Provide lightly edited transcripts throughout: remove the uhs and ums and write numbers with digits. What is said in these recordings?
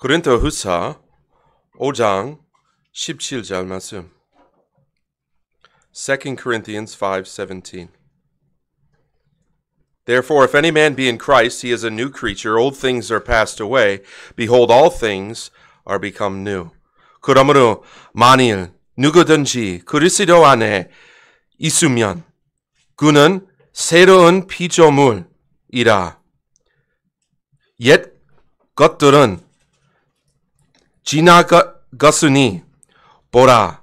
고린도후서 5장 17절 말씀. 2 Corinthians 5:17. Therefore, if any man be in Christ, he is a new creature. Old things are passed away. Behold, all things are become new. 그러므로 만일 누구든지 그리스도 안에 있으면 그는 새로운 피조물이라. 옛 것들은 지나갔으니 보라,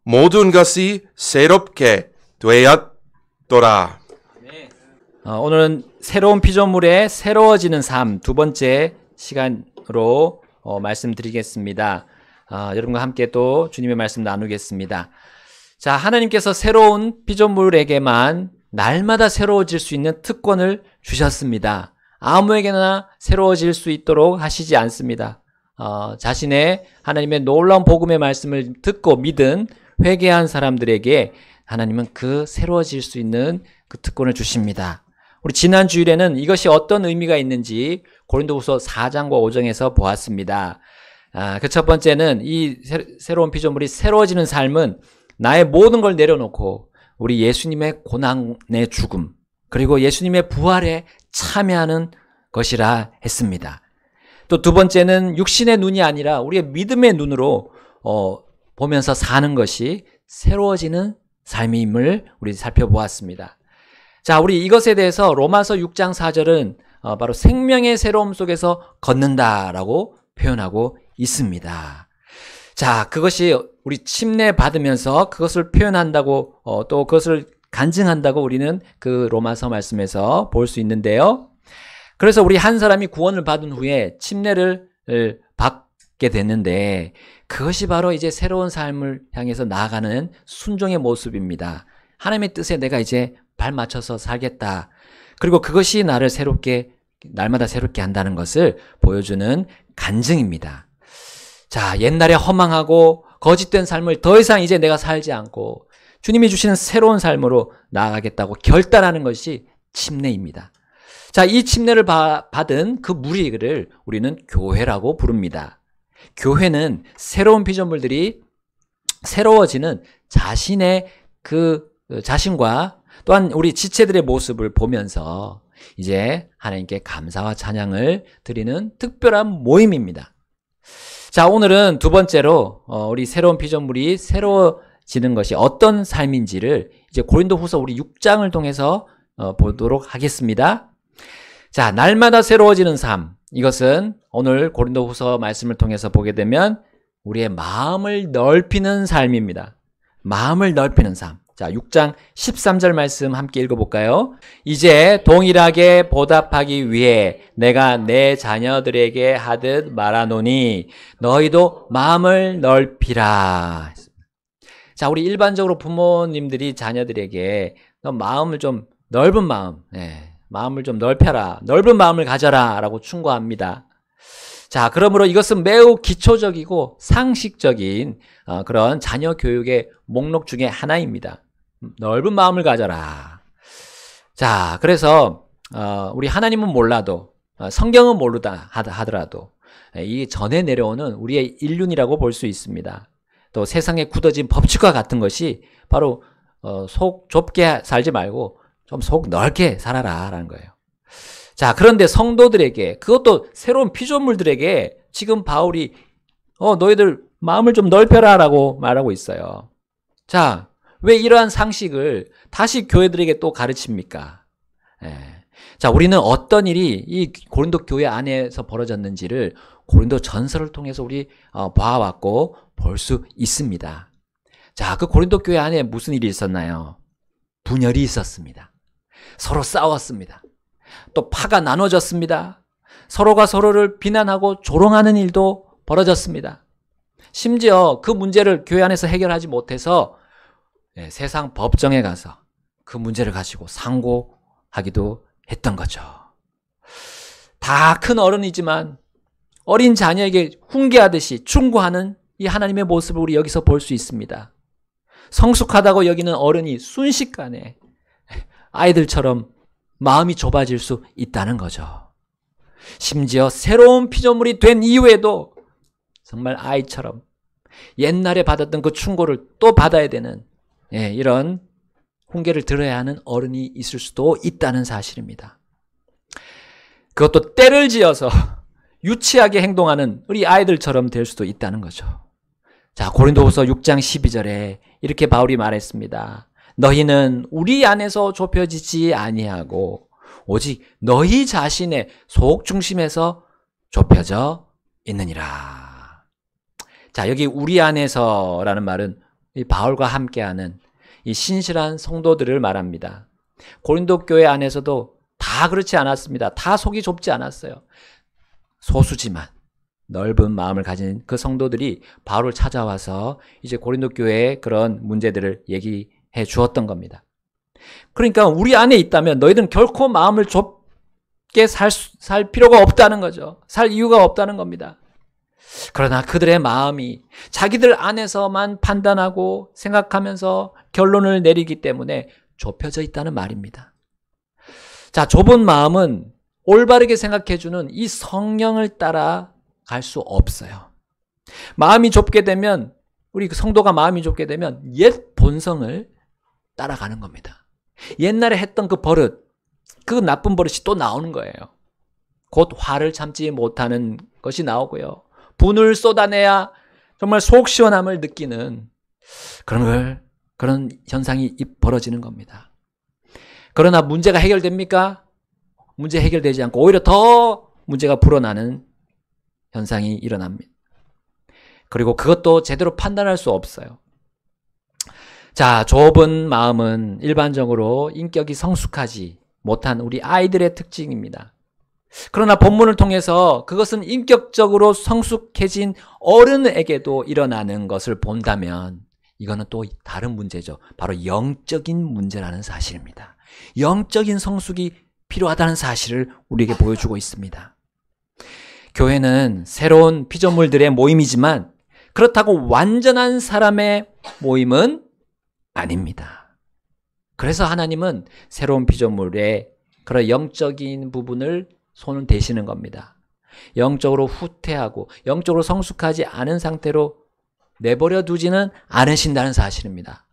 모든 것이 새롭게 되었더라. 오늘은 새로운 피조물의 새로워지는 삶 두 번째 시간으로 말씀드리겠습니다. 여러분과 함께 또 주님의 말씀 나누겠습니다. 자, 하나님께서 새로운 피조물에게만 날마다 새로워질 수 있는 특권을 주셨습니다. 아무에게나 새로워질 수 있도록 하시지 않습니다. 자신의 하나님의 놀라운 복음의 말씀을 듣고 믿은 회개한 사람들에게 하나님은 그 새로워질 수 있는 그 특권을 주십니다. 우리 지난 주일에는 이것이 어떤 의미가 있는지 고린도후서 4장과 5장에서 보았습니다. 그 첫 번째는 이 새로운 피조물이 새로워지는 삶은 나의 모든 걸 내려놓고 우리 예수님의 고난의 죽음 그리고 예수님의 부활에 참여하는 것이라 했습니다. 또 두 번째는 육신의 눈이 아니라 우리의 믿음의 눈으로 보면서 사는 것이 새로워지는 삶임을 우리 살펴보았습니다. 자, 우리 이것에 대해서 로마서 6장 4절은 바로 생명의 새로움 속에서 걷는다라고 표현하고 있습니다. 자, 그것이 우리 침례 받으면서 그것을 표현한다고 또 그것을 간증한다고 우리는 그 로마서 말씀에서 볼 수 있는데요. 그래서 우리 한 사람이 구원을 받은 후에 침례를 받게 됐는데 그것이 바로 이제 새로운 삶을 향해서 나아가는 순종의 모습입니다. 하나님의 뜻에 내가 이제 발 맞춰서 살겠다. 그리고 그것이 나를 날마다 새롭게 한다는 것을 보여주는 간증입니다. 자, 옛날에 허망하고 거짓된 삶을 더 이상 이제 내가 살지 않고 주님이 주시는 새로운 삶으로 나아가겠다고 결단하는 것이 침례입니다. 자, 이 침례를 받은 그 무리를 우리는 교회라고 부릅니다. 교회는 새로운 피조물들이 새로워지는 자신의 그 자신과 또한 우리 지체들의 모습을 보면서 이제 하나님께 감사와 찬양을 드리는 특별한 모임입니다. 자, 오늘은 두 번째로 우리 새로운 피조물이 새로워지는 것이 어떤 삶인지를 이제 고린도후서 우리 6장을 통해서 보도록 하겠습니다. 자, 날마다 새로워지는 삶. 이것은 오늘 고린도후서 말씀을 통해서 보게 되면 우리의 마음을 넓히는 삶입니다. 마음을 넓히는 삶. 자, 6장 13절 말씀 함께 읽어볼까요? 이제 동일하게 보답하기 위해 내가 내 자녀들에게 하듯 말하노니 너희도 마음을 넓히라. 자, 우리 일반적으로 부모님들이 자녀들에게 너 마음을 좀 넓은 마음, 마음을 좀 넓혀라. 넓은 마음을 가져라. 라고 충고합니다. 자, 그러므로 이것은 매우 기초적이고 상식적인 그런 자녀 교육의 목록 중에 하나입니다. 넓은 마음을 가져라. 자, 그래서 우리 하나님은 몰라도 성경은 모르다 하더라도 이 전에 내려오는 우리의 인륜이라고 볼 수 있습니다. 또 세상에 굳어진 법칙과 같은 것이 바로 속 좁게 살지 말고 좀 속 넓게 살아라 라는 거예요. 자, 그런데 성도들에게 그것도 새로운 피조물들에게 지금 바울이 너희들 마음을 좀 넓혀라 라고 말하고 있어요. 자, 왜 이러한 상식을 다시 교회들에게 또 가르칩니까? 자, 우리는 어떤 일이 이 고린도 교회 안에서 벌어졌는지를 고린도 전설을 통해서 우리 봐왔고 볼 수 있습니다. 자, 그 고린도 교회 안에 무슨 일이 있었나요? 분열이 있었습니다. 서로 싸웠습니다. 또 파가 나눠졌습니다. 서로가 서로를 비난하고 조롱하는 일도 벌어졌습니다. 심지어 그 문제를 교회 안에서 해결하지 못해서 세상 법정에 가서 그 문제를 가지고 상고하기도 했던 거죠. 다 큰 어른이지만 어린 자녀에게 훈계하듯이 충고하는 이 하나님의 모습을 우리 여기서 볼 수 있습니다. 성숙하다고 여기는 어른이 순식간에 아이들처럼 마음이 좁아질 수 있다는 거죠. 심지어 새로운 피조물이 된 이후에도 정말 아이처럼 옛날에 받았던 그 충고를 또 받아야 되는 이런 훈계를 들어야 하는 어른이 있을 수도 있다는 사실입니다. 그것도 때를 지어서 유치하게 행동하는 우리 아이들처럼 될 수도 있다는 거죠. 자, 고린도후서 6장 12절에 이렇게 바울이 말했습니다. 너희는 우리 안에서 좁혀지지 아니하고 오직 너희 자신의 속 중심에서 좁혀져 있느니라. 자, 여기 우리 안에서라는 말은 이 바울과 함께하는 이 신실한 성도들을 말합니다. 고린도 교회 안에서도 다 그렇지 않았습니다. 다 속이 좁지 않았어요. 소수지만 넓은 마음을 가진 그 성도들이 바울을 찾아와서 이제 고린도 교회의 그런 문제들을 얘기해 주었던 겁니다. 그러니까 우리 안에 있다면 너희들은 결코 마음을 좁게 살 필요가 없다는 거죠. 살 이유가 없다는 겁니다. 그러나 그들의 마음이 자기들 안에서만 판단하고 생각하면서 결론을 내리기 때문에 좁혀져 있다는 말입니다. 자, 좁은 마음은 올바르게 생각해주는 이 성령을 따라 갈 수 없어요. 마음이 좁게 되면, 우리 성도가 마음이 좁게 되면 옛 본성을 따라가는 겁니다. 옛날에 했던 그 버릇, 그 나쁜 버릇이 또 나오는 거예요. 곧 화를 참지 못하는 것이 나오고요. 분을 쏟아내야 정말 속 시원함을 느끼는 그런 현상이 벌어지는 겁니다. 그러나 문제가 해결됩니까? 문제 해결되지 않고 오히려 더 문제가 불어나는 현상이 일어납니다. 그리고 그것도 제대로 판단할 수 없어요. 자, 좁은 마음은 일반적으로 인격이 성숙하지 못한 우리 아이들의 특징입니다. 그러나 본문을 통해서 그것은 인격적으로 성숙해진 어른에게도 일어나는 것을 본다면 이거는 또 다른 문제죠. 바로 영적인 문제라는 사실입니다. 영적인 성숙이 필요하다는 사실을 우리에게 보여주고 있습니다. 교회는 새로운 피조물들의 모임이지만 그렇다고 완전한 사람의 모임은 아닙니다. 그래서 하나님은 새로운 피조물의 그런 영적인 부분을 손을 대시는 겁니다. 영적으로 후퇴하고 영적으로 성숙하지 않은 상태로 내버려 두지는 않으신다는 사실입니다.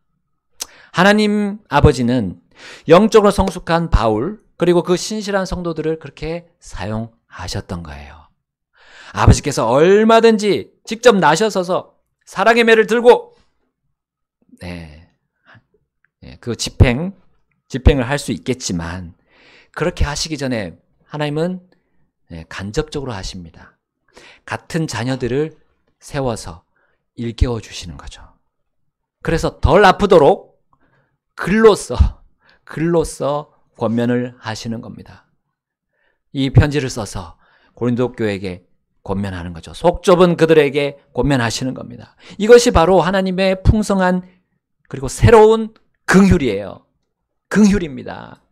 하나님 아버지는 영적으로 성숙한 바울 그리고 그 신실한 성도들을 그렇게 사용하셨던 거예요. 아버지께서 얼마든지 직접 나셔서서 사랑의 매를 들고 그 집행을 할 수 있겠지만 그렇게 하시기 전에 하나님은 간접적으로 하십니다. 같은 자녀들을 세워서 일깨워 주시는 거죠. 그래서 덜 아프도록 글로써 권면을 하시는 겁니다. 이 편지를 써서 고린도 교회에게 권면하는 거죠. 속 좁은 그들에게 권면하시는 겁니다. 이것이 바로 하나님의 풍성한 그리고 새로운 긍휼이에요. 긍휼입니다.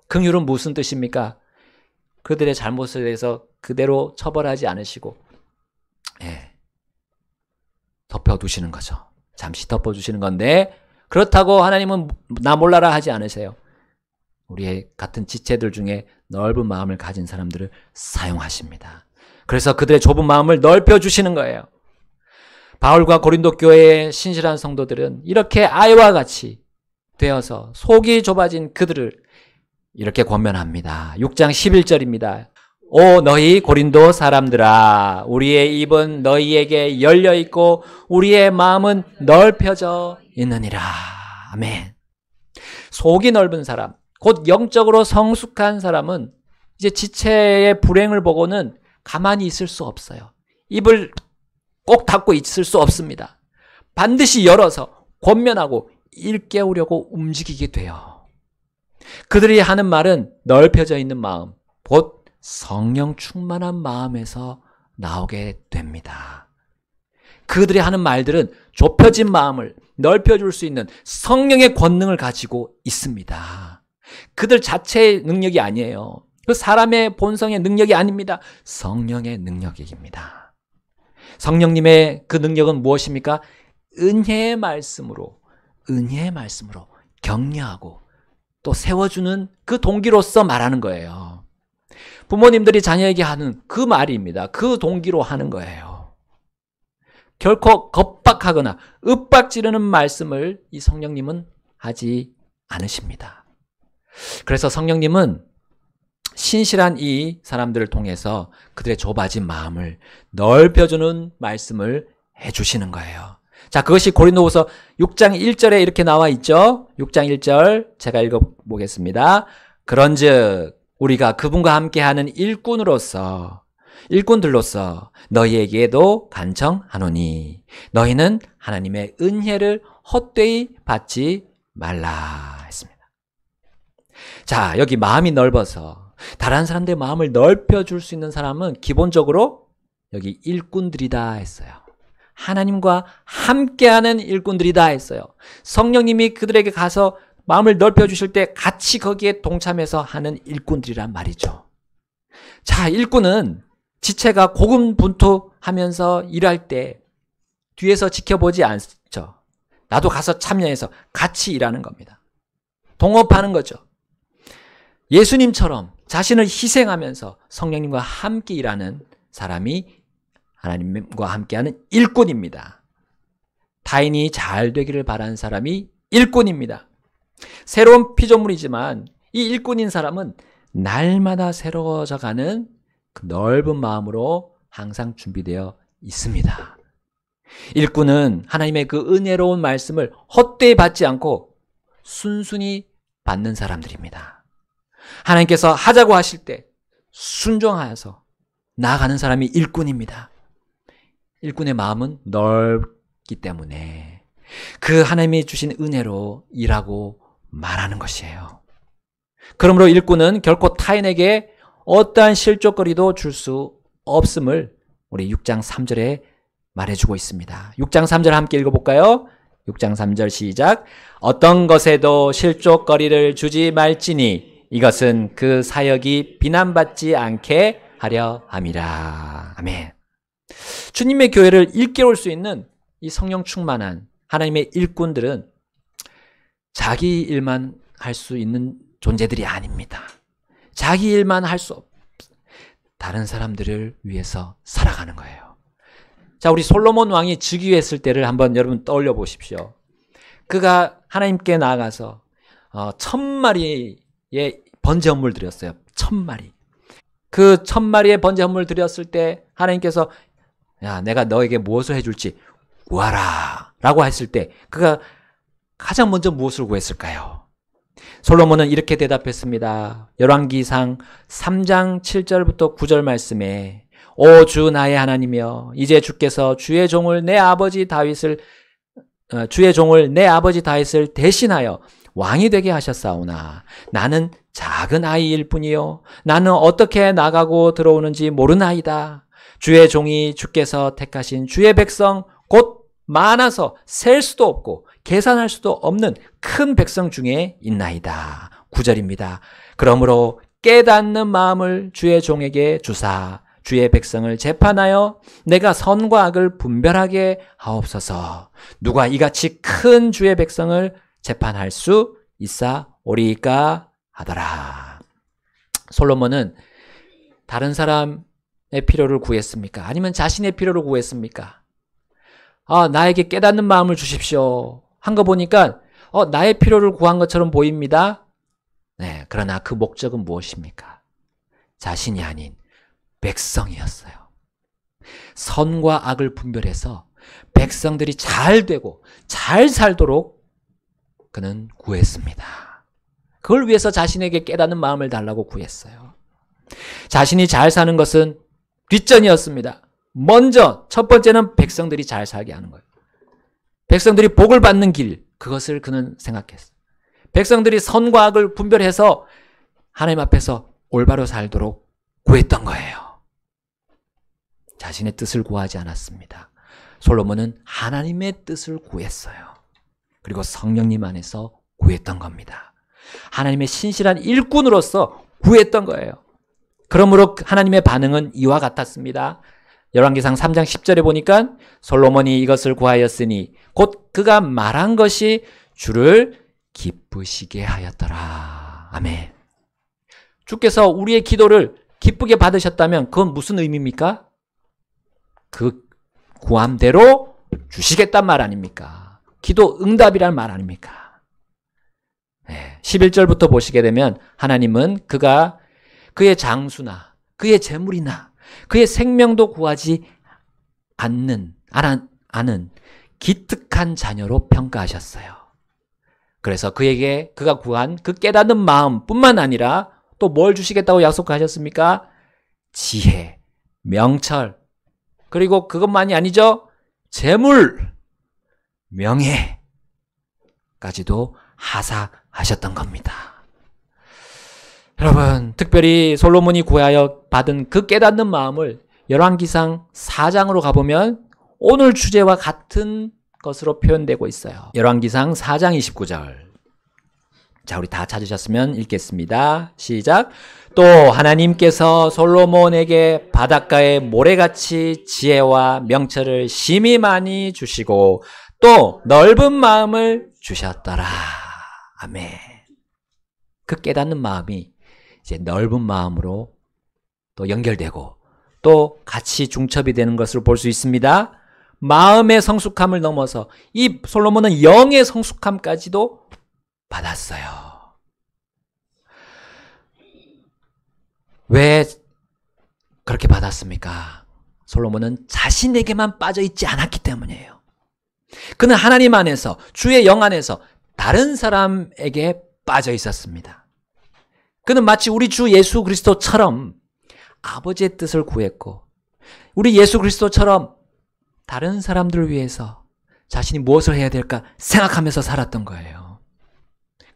긍휼은 무슨 뜻입니까? 그들의 잘못에 대해서 그대로 처벌하지 않으시고 덮어두시는 거죠. 잠시 덮어주시는 건데 그렇다고 하나님은 나 몰라라 하지 않으세요. 우리의 같은 지체들 중에 넓은 마음을 가진 사람들을 사용하십니다. 그래서 그들의 좁은 마음을 넓혀주시는 거예요. 바울과 고린도 교회의 신실한 성도들은 이렇게 아이와 같이 되어서 속이 좁아진 그들을 이렇게 권면합니다. 6장 11절입니다. 오 너희 고린도 사람들아 우리의 입은 너희에게 열려있고 우리의 마음은 넓혀져 있느니라. 아멘. 속이 넓은 사람 곧 영적으로 성숙한 사람은 이제 지체의 불행을 보고는 가만히 있을 수 없어요. 입을 꼭 닫고 있을 수 없습니다. 반드시 열어서 권면하고 일깨우려고 움직이게 돼요. 그들이 하는 말은 넓혀져 있는 마음, 곧 성령 충만한 마음에서 나오게 됩니다. 그들이 하는 말들은 좁혀진 마음을 넓혀줄 수 있는 성령의 권능을 가지고 있습니다. 그들 자체의 능력이 아니에요. 그 사람의 본성의 능력이 아닙니다. 성령의 능력입니다. 성령님의 그 능력은 무엇입니까? 은혜의 말씀으로 격려하고 또 세워주는 그 동기로서 말하는 거예요. 부모님들이 자녀에게 하는 그 말입니다. 그 동기로 하는 거예요. 결코 겁박하거나 윽박지르는 말씀을 이 성령님은 하지 않으십니다. 그래서 성령님은 신실한 이 사람들을 통해서 그들의 좁아진 마음을 넓혀주는 말씀을 해주시는 거예요. 자, 그것이 고린도후서 6장 1절에 이렇게 나와 있죠. 6장 1절 제가 읽어보겠습니다. 그런즉 우리가 그분과 함께하는 일꾼들로서 너희에게도 간청하노니 너희는 하나님의 은혜를 헛되이 받지 말라 했습니다. 자, 여기 마음이 넓어서 다른 사람들의 마음을 넓혀줄 수 있는 사람은 기본적으로 여기 일꾼들이다 했어요. 하나님과 함께하는 일꾼들이다 했어요. 성령님이 그들에게 가서 마음을 넓혀주실 때 같이 거기에 동참해서 하는 일꾼들이란 말이죠. 자, 일꾼은 지체가 고군분투하면서 일할 때 뒤에서 지켜보지 않죠. 나도 가서 참여해서 같이 일하는 겁니다. 동업하는 거죠. 예수님처럼 자신을 희생하면서 성령님과 함께 일하는 사람이 하나님과 함께하는 일꾼입니다. 타인이 잘 되기를 바라는 사람이 일꾼입니다. 새로운 피조물이지만 이 일꾼인 사람은 날마다 새로워져가는 그 넓은 마음으로 항상 준비되어 있습니다. 일꾼은 하나님의 그 은혜로운 말씀을 헛되이 받지 않고 순순히 받는 사람들입니다. 하나님께서 하자고 하실 때 순종하여서 나아가는 사람이 일꾼입니다. 일꾼의 마음은 넓기 때문에 그 하나님이 주신 은혜로 일하고 말하는 것이에요. 그러므로 일꾼은 결코 타인에게 어떠한 실족거리도 줄 수 없음을 우리 6장 3절에 말해주고 있습니다. 6장 3절 함께 읽어볼까요? 6장 3절 시작. 어떤 것에도 실족거리를 주지 말지니 이것은 그 사역이 비난받지 않게 하려 함이라. 아멘. 주님의 교회를 일깨울 수 있는 이 성령 충만한 하나님의 일꾼들은 자기 일만 할 수 있는 존재들이 아닙니다. 자기 일만 할 수 없, 다른 사람들을 위해서 살아가는 거예요. 자, 우리 솔로몬 왕이 즉위했을 때를 한번 여러분 떠올려 보십시오. 그가 하나님께 나아가서 1000마리의 번제 헌물 드렸어요. 1000마리. 그 1000마리의 번제 헌물 드렸을 때 하나님께서 야, 내가 너에게 무엇을 해줄지 구하라 라고 했을 때 그가 가장 먼저 무엇을 구했을까요? 솔로몬은 이렇게 대답했습니다. 열왕기상 3장 7절부터 9절 말씀에 오 주 나의 하나님이여 이제 주께서 주의 종을 내 아버지 다윗을 대신하여 왕이 되게 하셨사오나 나는 작은 아이일 뿐이요 나는 어떻게 나가고 들어오는지 모르나이다. 주의 종이 주께서 택하신 주의 백성 곧 많아서 셀 수도 없고 계산할 수도 없는 큰 백성 중에 있나이다. 9절입니다. 그러므로 깨닫는 마음을 주의 종에게 주사 주의 백성을 재판하여 내가 선과 악을 분별하게 하옵소서. 누가 이같이 큰 주의 백성을 재판할 수 있사오리까 하더라. 솔로몬은 다른 사람의 필요를 구했습니까? 아니면 자신의 필요를 구했습니까? 나에게 깨닫는 마음을 주십시오 한 거 보니까 나의 필요를 구한 것처럼 보입니다. 네, 그러나 그 목적은 무엇입니까? 자신이 아닌 백성이었어요. 선과 악을 분별해서 백성들이 잘 되고 잘 살도록 그는 구했습니다. 그걸 위해서 자신에게 깨닫는 마음을 달라고 구했어요. 자신이 잘 사는 것은 뒷전이었습니다. 먼저 첫 번째는 백성들이 잘 살게 하는 거예요. 백성들이 복을 받는 길, 그것을 그는 생각했어요. 백성들이 선과 악을 분별해서 하나님 앞에서 올바로 살도록 구했던 거예요. 자신의 뜻을 구하지 않았습니다. 솔로몬은 하나님의 뜻을 구했어요. 그리고 성령님 안에서 구했던 겁니다. 하나님의 신실한 일꾼으로서 구했던 거예요. 그러므로 하나님의 반응은 이와 같았습니다. 열왕기상 3장 10절에 보니까 솔로몬이 이것을 구하였으니 곧 그가 말한 것이 주를 기쁘시게 하였더라. 아멘. 주께서 우리의 기도를 기쁘게 받으셨다면 그건 무슨 의미입니까? 그 구함대로 주시겠단 말 아닙니까? 기도 응답이란 말 아닙니까? 11절부터 보시게 되면 하나님은 그가 그의 장수나 그의 재물이나 그의 생명도 구하지 않는 기특한 자녀로 평가하셨어요. 그래서 그에게 그가 구한 그 깨닫는 마음뿐만 아니라 또 뭘 주시겠다고 약속하셨습니까? 지혜, 명철, 그리고 그것만이 아니죠. 재물, 명예까지도 하사하셨던 겁니다. 여러분, 특별히 솔로몬이 구하여 받은 그 깨닫는 마음을 열왕기상 4장으로 가보면 오늘 주제와 같은 것으로 표현되고 있어요. 열왕기상 4장 29절. 자, 우리 다 찾으셨으면 읽겠습니다. 시작. 또 하나님께서 솔로몬에게 바닷가의 모래같이 지혜와 명철을 심히 많이 주시고 또 넓은 마음을 주셨더라. 아멘. 그 깨닫는 마음이 이제 넓은 마음으로 또 연결되고 또 같이 중첩이 되는 것을 볼 수 있습니다. 마음의 성숙함을 넘어서 이 솔로몬은 영의 성숙함까지도 받았어요. 왜 그렇게 받았습니까? 솔로몬은 자신에게만 빠져 있지 않았기 때문이에요. 그는 하나님 안에서, 주의 영 안에서 다른 사람에게 빠져 있었습니다. 그는 마치 우리 주 예수 그리스도처럼 아버지의 뜻을 구했고, 우리 예수 그리스도처럼 다른 사람들을 위해서 자신이 무엇을 해야 될까 생각하면서 살았던 거예요.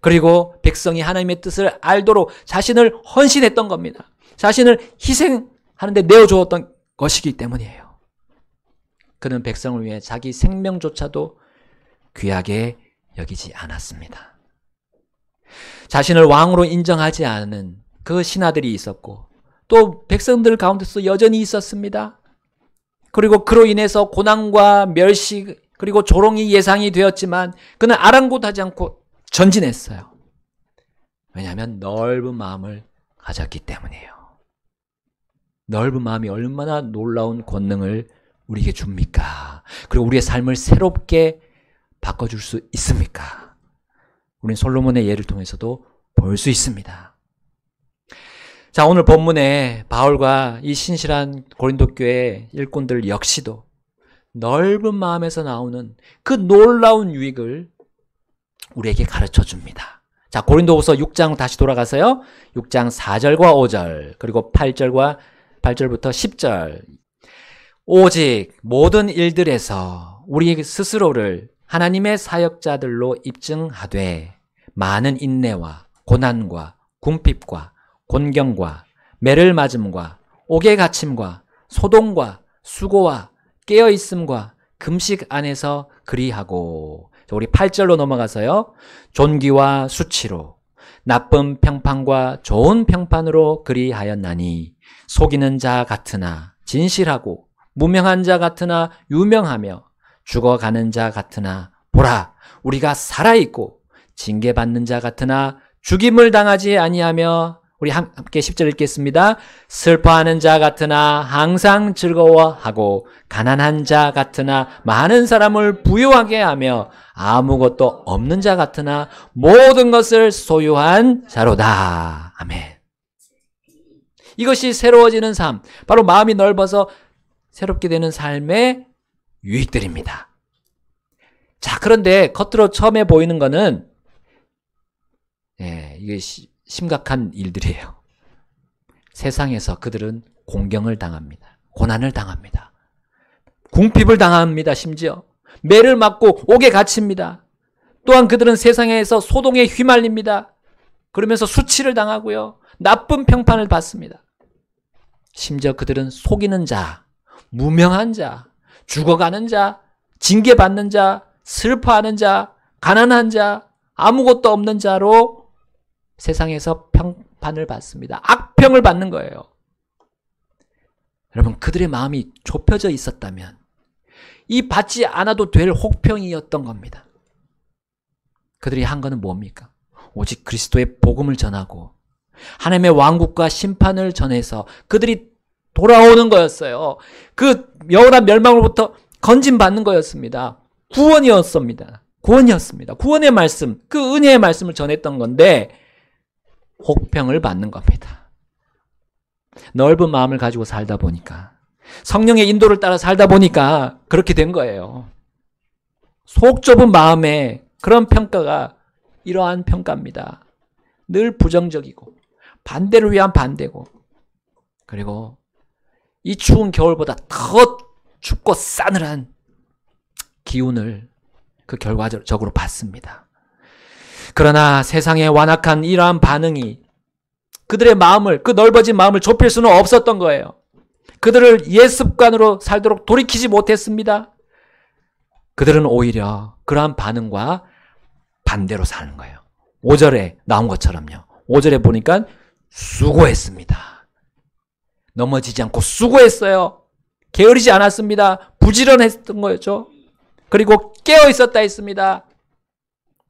그리고 백성이 하나님의 뜻을 알도록 자신을 헌신했던 겁니다. 자신을 희생하는 데 내어주었던 것이기 때문이에요. 그는 백성을 위해 자기 생명조차도 귀하게 여기지 않았습니다. 자신을 왕으로 인정하지 않은 그 신하들이 있었고 또 백성들 가운데서 여전히 있었습니다. 그리고 그로 인해서 고난과 멸시 그리고 조롱이 예상이 되었지만 그는 아랑곳하지 않고 전진했어요. 왜냐하면 넓은 마음을 가졌기 때문이에요. 넓은 마음이 얼마나 놀라운 권능을 우리에게 줍니까? 그리고 우리의 삶을 새롭게 바꿔줄 수 있습니까? 우리는 솔로몬의 예를 통해서도 볼 수 있습니다. 자, 오늘 본문에 바울과 이 신실한 고린도 교회 일꾼들 역시도 넓은 마음에서 나오는 그 놀라운 유익을 우리에게 가르쳐 줍니다. 자, 고린도후서 6장 다시 돌아가서요. 6장 4절과 5절 그리고 8절부터 10절. 오직 모든 일들에서 우리 스스로를 하나님의 사역자들로 입증하되 많은 인내와 고난과 궁핍과 곤경과 매를 맞음과 옥에 갇힘과 소동과 수고와 깨어있음과 금식 안에서 그리하고. 우리 8절로 넘어가서요. 존귀와 수치로 나쁜 평판과 좋은 평판으로 그리하였나니 속이는 자 같으나 진실하고 무명한 자 같으나 유명하며 죽어가는 자 같으나 보라 우리가 살아있고 징계받는 자 같으나 죽임을 당하지 아니하며. 우리 함께 10절 읽겠습니다. 슬퍼하는 자 같으나 항상 즐거워하고 가난한 자 같으나 많은 사람을 부유하게 하며 아무것도 없는 자 같으나 모든 것을 소유한 자로다. 아멘. 이것이 새로워지는 삶, 바로 마음이 넓어서 새롭게 되는 삶의 유익들입니다. 자, 그런데 겉으로 처음에 보이는 거는 이게 심각한 일들이에요. 세상에서 그들은 공경을 당합니다. 고난을 당합니다. 궁핍을 당합니다. 심지어 매를 맞고 옥에 갇힙니다. 또한 그들은 세상에서 소동에 휘말립니다. 그러면서 수치를 당하고요. 나쁜 평판을 받습니다. 심지어 그들은 속이는 자, 무명한 자, 죽어가는 자, 징계받는 자, 슬퍼하는 자, 가난한 자, 아무것도 없는 자로 세상에서 평판을 받습니다. 악평을 받는 거예요. 여러분, 그들의 마음이 좁혀져 있었다면 이 받지 않아도 될 혹평이었던 겁니다. 그들이 한 거는 뭡니까? 오직 그리스도의 복음을 전하고 하나님의 왕국과 심판을 전해서 그들이 돌아오는 거였어요. 그 영원한 멸망으로부터 건진받는 거였습니다. 구원이었습니다. 구원의 말씀, 그 은혜의 말씀을 전했던 건데 혹평을 받는 겁니다. 넓은 마음을 가지고 살다 보니까, 성령의 인도를 따라 살다 보니까 그렇게 된 거예요. 속 좁은 마음에 그런 평가가 이러한 평가입니다. 늘 부정적이고 반대를 위한 반대고, 그리고 이 추운 겨울보다 더 춥고 싸늘한 기운을 그 결과적으로 받습니다. 그러나 세상의 완악한 이러한 반응이 그들의 마음을, 그 넓어진 마음을 좁힐 수는 없었던 거예요. 그들을 옛 습관으로 살도록 돌이키지 못했습니다. 그들은 오히려 그러한 반응과 반대로 사는 거예요. 5절에 나온 것처럼요. 5절에 보니까 수고했습니다. 넘어지지 않고 수고했어요. 게으르지 않았습니다. 부지런했던 거였죠. 그리고 깨어 있었다 했습니다.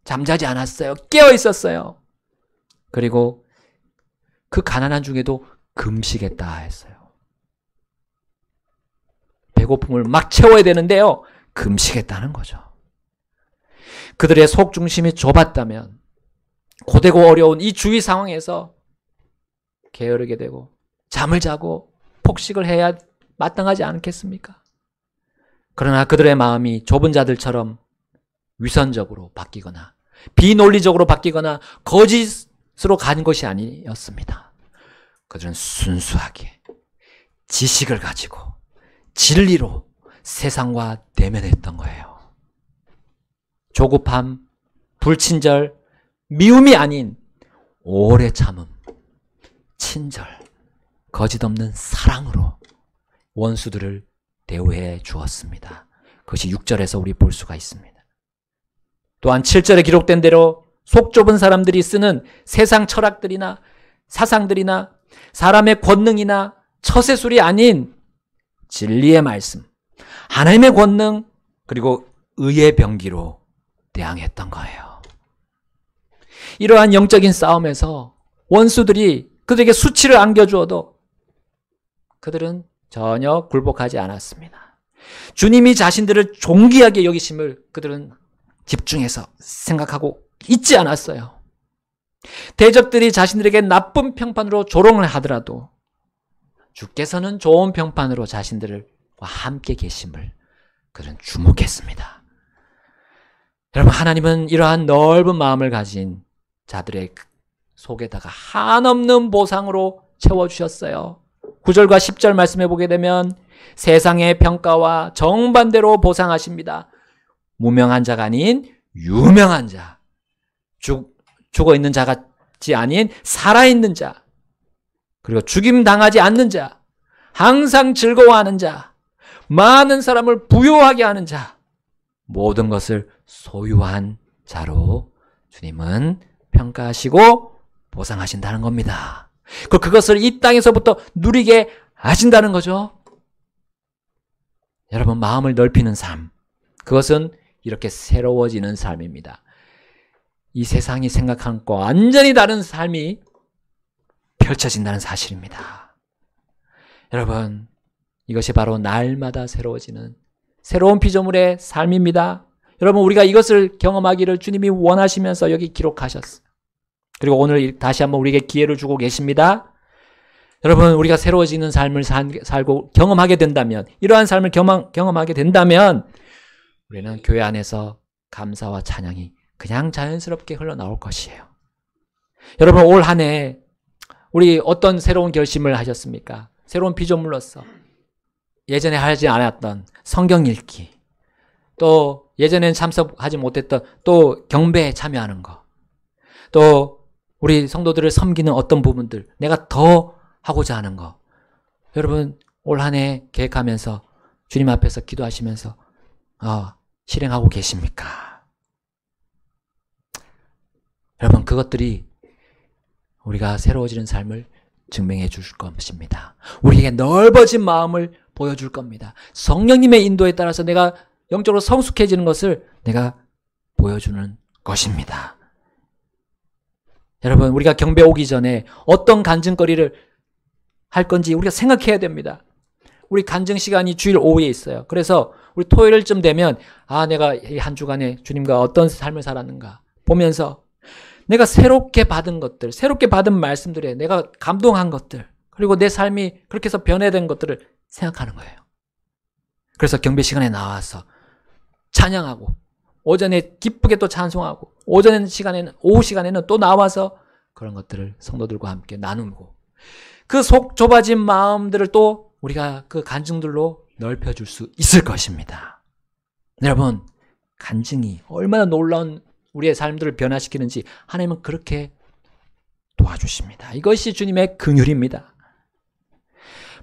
잠자지 않았어요. 깨어 있었어요. 그리고 그 가난한 중에도 금식했다 했어요. 배고픔을 막 채워야 되는데요, 금식했다는 거죠. 그들의 속 중심이 좁았다면 고되고 어려운 이 주위 상황에서 게으르게 되고 잠을 자고 폭식을 해야 마땅하지 않겠습니까? 그러나 그들의 마음이 좁은 자들처럼 위선적으로 바뀌거나 비논리적으로 바뀌거나 거짓으로 간 것이 아니었습니다. 그들은 순수하게 지식을 가지고 진리로 세상과 대면했던 거예요. 조급함, 불친절, 미움이 아닌 오래 참음, 친절, 거짓 없는 사랑으로 원수들을 대우해 주었습니다. 그것이 6절에서 우리 볼 수가 있습니다. 또한 7절에 기록된 대로 속 좁은 사람들이 쓰는 세상 철학들이나 사상들이나 사람의 권능이나 처세술이 아닌 진리의 말씀, 하나님의 권능, 그리고 의의 병기로 대항했던 거예요. 이러한 영적인 싸움에서 원수들이 그들에게 수치를 안겨주어도 그들은 전혀 굴복하지 않았습니다. 주님이 자신들을 존귀하게 여기심을 그들은 집중해서 생각하고 잊지 않았어요. 대적들이 자신들에게 나쁜 평판으로 조롱을 하더라도 주께서는 좋은 평판으로 자신들과 함께 계심을 그들은 주목했습니다. 여러분, 하나님은 이러한 넓은 마음을 가진 자들의 속에다가 한없는 보상으로 채워주셨어요. 9절과 10절 말씀해 보게 되면 세상의 평가와 정반대로 보상하십니다. 무명한 자가 아닌 유명한 자, 죽어있는 자 같지 아닌 살아있는 자, 그리고 죽임당하지 않는 자, 항상 즐거워하는 자, 많은 사람을 부유하게 하는 자, 모든 것을 소유한 자로 주님은 평가하시고 보상하신다는 겁니다. 그것을 이 땅에서부터 누리게 하신다는 거죠. 여러분, 마음을 넓히는 삶, 그것은 이렇게 새로워지는 삶입니다. 이 세상이 생각하는 것과 완전히 다른 삶이 펼쳐진다는 사실입니다. 여러분, 이것이 바로 날마다 새로워지는 새로운 피조물의 삶입니다. 여러분, 우리가 이것을 경험하기를 주님이 원하시면서 여기 기록하셨어요. 그리고 오늘 다시 한번 우리에게 기회를 주고 계십니다. 여러분, 우리가 새로워지는 삶을 살고 경험하게 된다면, 이러한 삶을 경험하게 된다면 우리는 교회 안에서 감사와 찬양이 그냥 자연스럽게 흘러나올 것이에요. 여러분, 올 한 해 우리 어떤 새로운 결심을 하셨습니까? 새로운 피조물로서 예전에 하지 않았던 성경 읽기, 또 예전에는 참석하지 못했던 또 경배에 참여하는 거, 또 우리 성도들을 섬기는 어떤 부분들, 내가 더 하고자 하는 거, 여러분 올 한 해 계획하면서 주님 앞에서 기도하시면서 실행하고 계십니까? 여러분, 그것들이 우리가 새로워지는 삶을 증명해 줄 것입니다. 우리에게 넓어진 마음을 보여줄 겁니다. 성령님의 인도에 따라서 내가 영적으로 성숙해지는 것을 내가 보여주는 것입니다. 여러분, 우리가 경배 오기 전에 어떤 간증거리를 할 건지 우리가 생각해야 됩니다. 우리 간증 시간이 주일 오후에 있어요. 그래서 우리 토요일쯤 되면 내가 이 한 주간에 주님과 어떤 삶을 살았는가 보면서 내가 새롭게 받은 것들, 새롭게 받은 말씀들에 내가 감동한 것들, 그리고 내 삶이 그렇게 해서 변화된 것들을 생각하는 거예요. 그래서 경배 시간에 나와서 찬양하고 오전에 기쁘게 또 찬송하고 오후 시간에는 또 나와서 그런 것들을 성도들과 함께 나누고 그 속 좁아진 마음들을 또 우리가 그 간증들로 넓혀줄 수 있을 것입니다. 여러분, 간증이 얼마나 놀라운 우리의 삶들을 변화시키는지 하나님은 그렇게 도와주십니다. 이것이 주님의 긍휼입니다.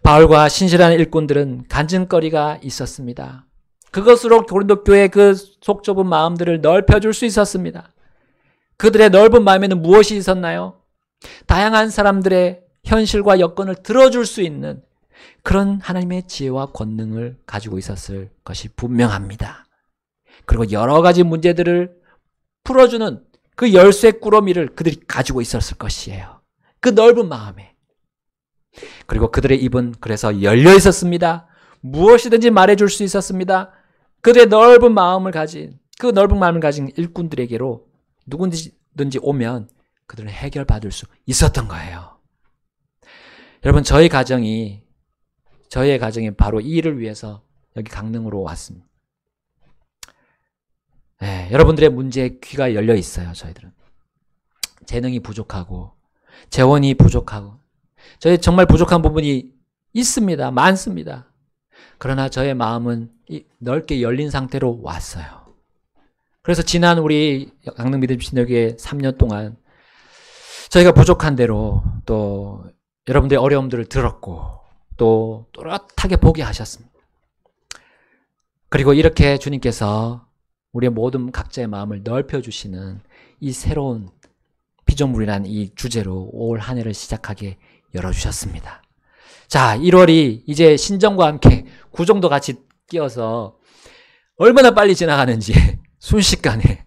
바울과 신실한 일꾼들은 간증거리가 있었습니다. 그것으로 고린도 교회의 그 속 좁은 마음들을 넓혀줄 수 있었습니다. 그들의 넓은 마음에는 무엇이 있었나요? 다양한 사람들의 현실과 여건을 들어줄 수 있는 그런 하나님의 지혜와 권능을 가지고 있었을 것이 분명합니다. 그리고 여러 가지 문제들을 풀어주는 그 열쇠 꾸러미를 그들이 가지고 있었을 것이에요. 그 넓은 마음에. 그리고 그들의 입은 그래서 열려 있었습니다. 무엇이든지 말해줄 수 있었습니다. 그들의 넓은 마음을 가진 일꾼들에게로 누구든지 오면 그들은 해결받을 수 있었던 거예요. 여러분, 저의 가정이 바로 이 일을 위해서 여기 강릉으로 왔습니다. 여러분들의 문제에 귀가 열려 있어요. 저희들은 재능이 부족하고 재원이 부족하고 저희 정말 부족한 부분이 있습니다. 많습니다. 그러나 저의 마음은 넓게 열린 상태로 왔어요. 그래서 지난 우리 강릉 믿음 신학교회 3년 동안 저희가 부족한 대로 또 여러분들의 어려움들을 들었고 또 또렷하게 보게 하셨습니다. 그리고 이렇게 주님께서 우리의 모든 각자의 마음을 넓혀주시는 이 새로운 피조물이라는 이 주제로 올 한 해를 시작하게 열어주셨습니다. 자, 1월이 이제 신정과 함께 구정도 같이 끼어서 얼마나 빨리 지나가는지 순식간에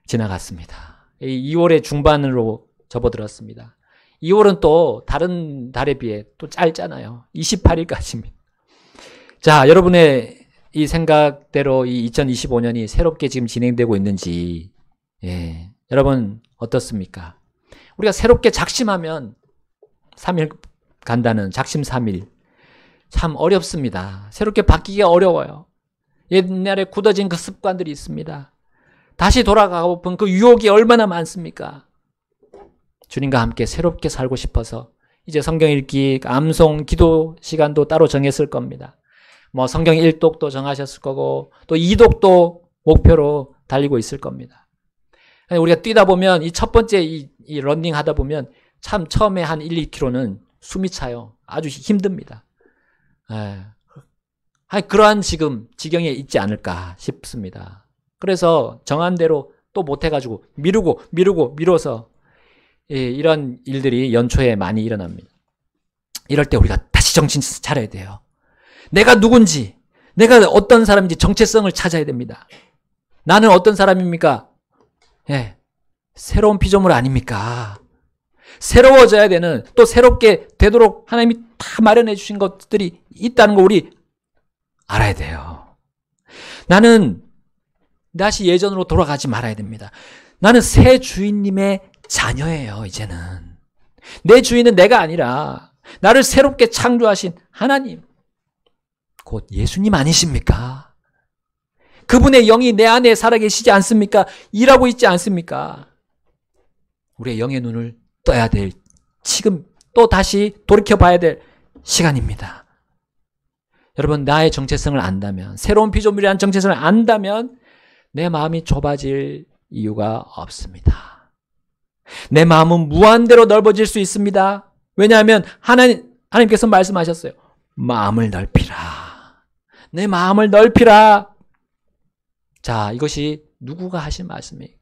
지나갔습니다. 2월의 중반으로 접어들었습니다. 2월은 또 다른 달에 비해 또 짧잖아요. 28일까지입니다. 자, 여러분의 이 생각대로 이 2025년이 새롭게 지금 진행되고 있는지, 여러분 어떻습니까? 우리가 새롭게 작심하면 3일 간다는 작심 3일. 참 어렵습니다. 새롭게 바뀌기가 어려워요. 옛날에 굳어진 그 습관들이 있습니다. 다시 돌아가고픈 그 유혹이 얼마나 많습니까? 주님과 함께 새롭게 살고 싶어서 이제 성경 읽기, 암송, 기도 시간도 따로 정했을 겁니다. 성경 1독도 정하셨을 거고 또 2독도 목표로 달리고 있을 겁니다. 우리가 뛰다 보면 이 첫 번째 이 러닝 하다 보면 참 처음에 한 1, 2km는 숨이 차요. 아주 힘듭니다. 그러한 지금 지경에 있지 않을까 싶습니다. 그래서 정한 대로 또 못해가지고 미뤄서 이런 일들이 연초에 많이 일어납니다. 이럴 때 우리가 다시 정신 차려야 돼요. 내가 누군지, 내가 어떤 사람인지 정체성을 찾아야 됩니다. 나는 어떤 사람입니까? 새로운 피조물 아닙니까? 새로워져야 되는, 또 새롭게 되도록 하나님이 다 마련해 주신 것들이 있다는 거 우리 알아야 돼요. 나는 다시 예전으로 돌아가지 말아야 됩니다. 나는 새 주인님의 자녀예요, 이제는. 내 주인은 내가 아니라 나를 새롭게 창조하신 하나님, 곧 예수님 아니십니까? 그분의 영이 내 안에 살아계시지 않습니까? 일하고 있지 않습니까? 우리의 영의 눈을 떠야 될, 지금 또 다시 돌이켜봐야 될 시간입니다. 여러분, 나의 정체성을 안다면, 새로운 피조물이라는 정체성을 안다면 내 마음이 좁아질 이유가 없습니다. 내 마음은 무한대로 넓어질 수 있습니다. 왜냐하면 하나님께서 말씀하셨어요. 마음을 넓히라. 내 마음을 넓히라. 자, 이것이 누구가 하신 말씀이에요?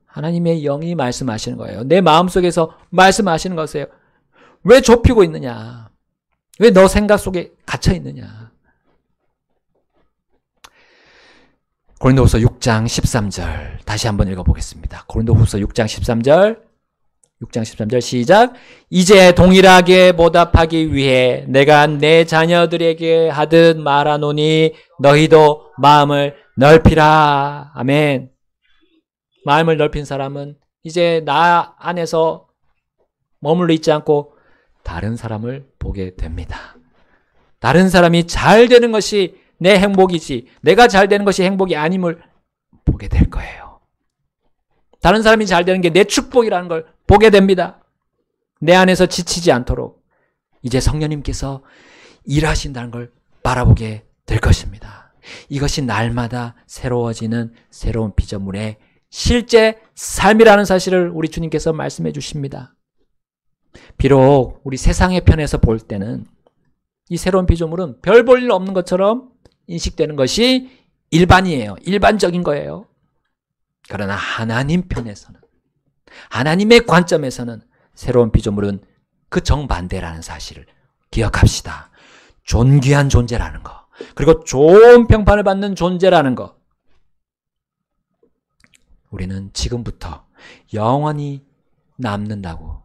하나님의 영이 말씀하시는 거예요. 내 마음속에서 말씀하시는 것이에요. 왜 좁히고 있느냐? 왜 너 생각 속에 갇혀 있느냐? 고린도후서 6장 13절 다시 한번 읽어보겠습니다. 고린도후서 6장 13절 6장 13절 시작. 이제 동일하게 보답하기 위해 내가 내 자녀들에게 하듯 말하노니 너희도 마음을 넓히라. 아멘. 마음을 넓힌 사람은 이제 나 안에서 머물러 있지 않고 다른 사람을 보게 됩니다. 다른 사람이 잘 되는 것이 내 행복이지 내가 잘 되는 것이 행복이 아님을 보게 될 거예요. 다른 사람이 잘 되는 게 내 축복이라는 걸 보게 됩니다. 내 안에서 지치지 않도록 이제 성령님께서 일하신다는 걸 바라보게 될 것입니다. 이것이 날마다 새로워지는 새로운 피조물의 실제 삶이라는 사실을 우리 주님께서 말씀해 주십니다. 비록 우리 세상의 편에서 볼 때는 이 새로운 피조물은 별 볼 일 없는 것처럼 인식되는 것이 일반이에요. 일반적인 거예요. 그러나 하나님 편에서는, 하나님의 관점에서는 새로운 피조물은 그 정반대라는 사실을 기억합시다. 존귀한 존재라는 거, 그리고 좋은 평판을 받는 존재라는 거, 우리는 지금부터 영원히 남는다고,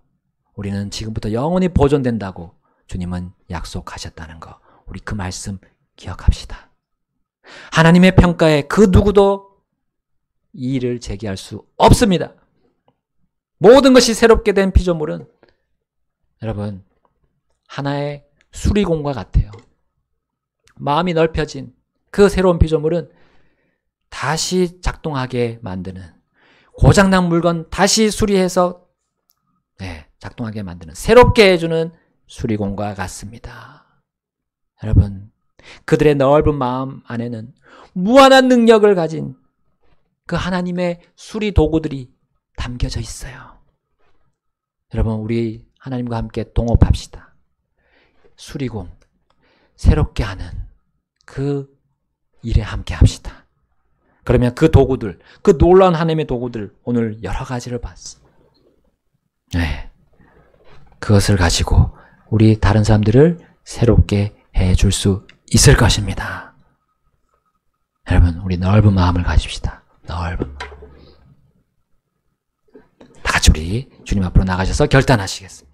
우리는 지금부터 영원히 보존된다고 주님은 약속하셨다는 거, 우리 그 말씀 기억합시다. 하나님의 평가에 그 누구도 이의를 제기할 수 없습니다. 모든 것이 새롭게 된 피조물은 여러분 하나의 수리공과 같아요. 마음이 넓혀진 그 새로운 피조물은 다시 작동하게 만드는, 고장난 물건 다시 수리해서 작동하게 만드는, 새롭게 해주는 수리공과 같습니다. 여러분, 그들의 넓은 마음 안에는 무한한 능력을 가진 그 하나님의 수리 도구들이 담겨져 있어요. 여러분, 우리 하나님과 함께 동업합시다. 수리공, 새롭게 하는 그 일에 함께 합시다. 그러면 그 도구들, 그 놀라운 하나님의 도구들, 오늘 여러 가지를 봤습니다. 그것을 가지고 우리 다른 사람들을 새롭게 해줄 수 있을 것입니다. 여러분, 우리 넓은 마음을 가집시다. 넓은 마음. 다 같이 우리 주님 앞으로 나가셔서 결단하시겠습니다.